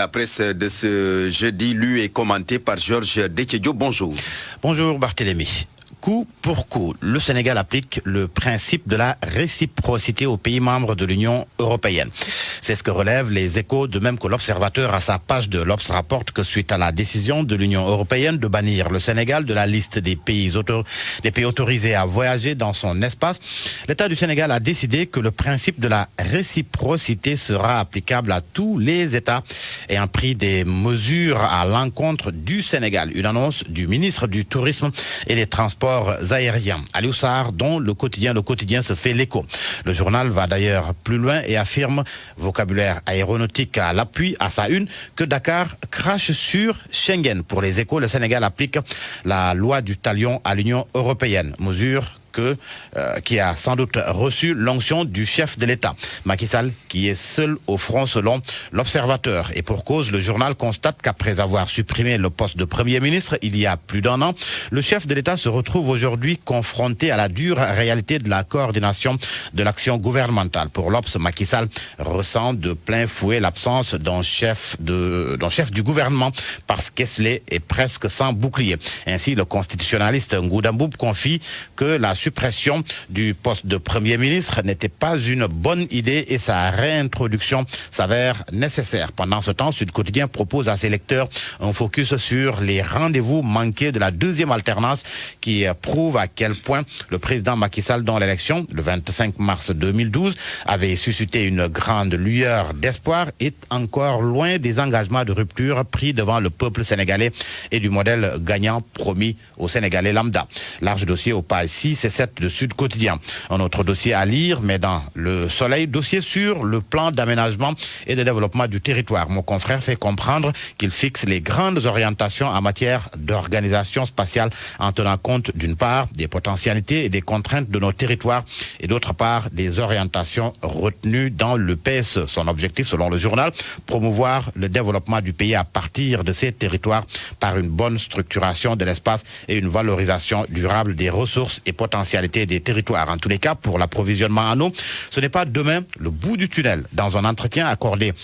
la presse de ce jeudi, lue et commentée par Georges Dekedio. Bonjour. Bonjour Barthélémy. Coup pour coup, le Sénégal applique le principe de la réciprocité aux pays membres de l'Union européenne. C'est ce que relèvent les Échos, de même que l'Observateur à sa page de l'Obs rapporte que suite à la décision de l'Union européenne de bannir le Sénégal de la liste des pays autorisés à voyager dans son espace, l'État du Sénégal a décidé que le principe de la réciprocité sera applicable à tous les États ayant pris des mesures à l'encontre du Sénégal. Une annonce du ministre du Tourisme et des Transports aériens, Aliou Sarr, dont le quotidien se fait l'écho. Le journal va d'ailleurs plus loin et affirme, vocabulaire aéronautique à l'appui, à sa une, que Dakar crache sur Schengen. Pour les Échos, le Sénégal applique la loi du talion à l'Union européenne. Mesure qui a sans doute reçu l'onction du chef de l'État, Macky Sall, qui est seul au front selon l'Observateur. Et pour cause, le journal constate qu'après avoir supprimé le poste de Premier ministre il y a plus d'un an, le chef de l'État se retrouve aujourd'hui confronté à la dure réalité de la coordination de l'action gouvernementale. Pour l'Obs, Macky Sall ressent de plein fouet l'absence d'un chef du gouvernement parce qu'Esselé est presque sans bouclier. Ainsi, le constitutionnaliste Ngouda Mboup confie que la suppression du poste de Premier ministre n'était pas une bonne idée et sa réintroduction s'avère nécessaire. Pendant ce temps, Sud Quotidien propose à ses lecteurs un focus sur les rendez-vous manqués de la deuxième alternance qui prouve à quel point le président Macky Sall, dont l'élection, le 25 mars 2012, avait suscité une grande lueur d'espoir, est encore loin des engagements de rupture pris devant le peuple sénégalais et du modèle gagnant promis aux Sénégalais lambda. Large dossier au page 6 et 7 de Sud Quotidien. Un autre dossier à lire, mais dans Le Soleil, dossier sur le plan d'aménagement et de développement du territoire. Mon confrère fait comprendre qu'il fixe les grandes orientations en matière d'organisation spatiale en tenant compte d'une part des potentialités et des contraintes de nos territoires et d'autre part des orientations retenues dans le PSE. Son objectif, selon le journal, promouvoir le développement du pays à partir de ces territoires par une bonne structuration de l'espace et une valorisation durable des ressources et potentialités des territoires. En tous les cas, pour l'approvisionnement en eau, ce n'est pas demain le bout du tunnel. Dans un entretien accordé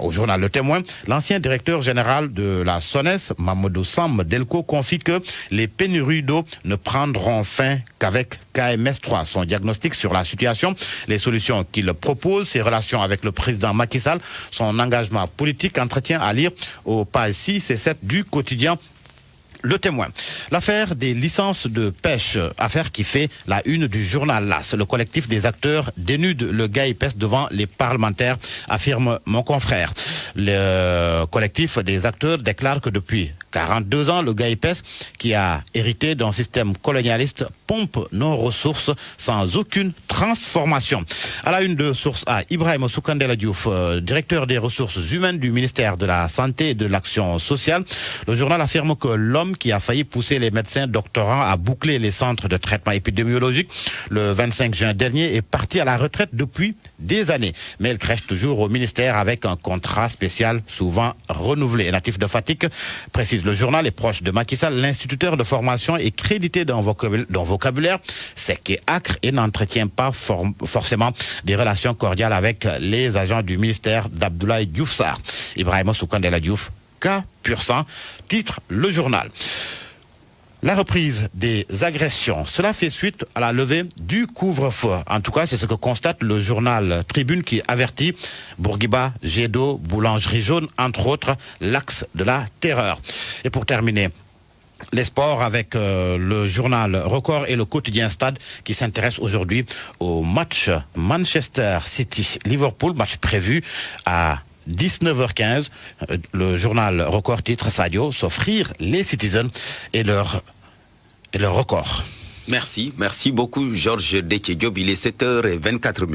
au journal Le Témoin, l'ancien directeur général de la SONES, Mamadou Sam Delko, confie que les pénuries d'eau ne prendront fin qu'avec KMS3. Son diagnostic sur la situation, les solutions qu'il propose, ses relations avec le président Macky Sall, son engagement politique, entretien à lire aux pages 6 et 7 du quotidien Le Témoin. L'affaire des licences de pêche, affaire qui fait la une du journal LAS. Le collectif des acteurs dénude le GAIPES devant les parlementaires, affirme mon confrère. Le collectif des acteurs déclare que depuis 42 ans, le GAIPES, qui a hérité d'un système colonialiste, pompe nos ressources sans aucune transformation. À la une de Source A, Ibrahima Soukandela Diouf, directeur des ressources humaines du ministère de la Santé et de l'Action sociale. Le journal affirme que l'homme qui a failli pousser les médecins doctorants à boucler les centres de traitement épidémiologique le 25 juin dernier est parti à la retraite depuis des années. Mais il crèche toujours au ministère avec un contrat spécial souvent renouvelé. Natif de Fatick, précise le journal, est proche de Macky Sall. L'instituteur de formation est crédité d'un vocabulaire sec et âcre et n'entretient pas forcément des relations cordiales avec les agents du ministère d'Abdoulaye Diouf Sarr. Ibrahima Soukandela Diouf, cas pur sang, titre le journal. La reprise des agressions, cela fait suite à la levée du couvre-feu. En tout cas, c'est ce que constate le journal Tribune qui avertit Bourguiba, Jet d'eau, Boulangerie Jaune, entre autres, l'axe de la terreur. Et pour terminer, les sports avec le journal Record et le quotidien Stade qui s'intéresse aujourd'hui au match Manchester City-Liverpool, match prévu à 19h15, le journal Record titre Sadio, s'offrir les Citizens et leur record. Merci beaucoup Georges Dekedio. Il est 7h24.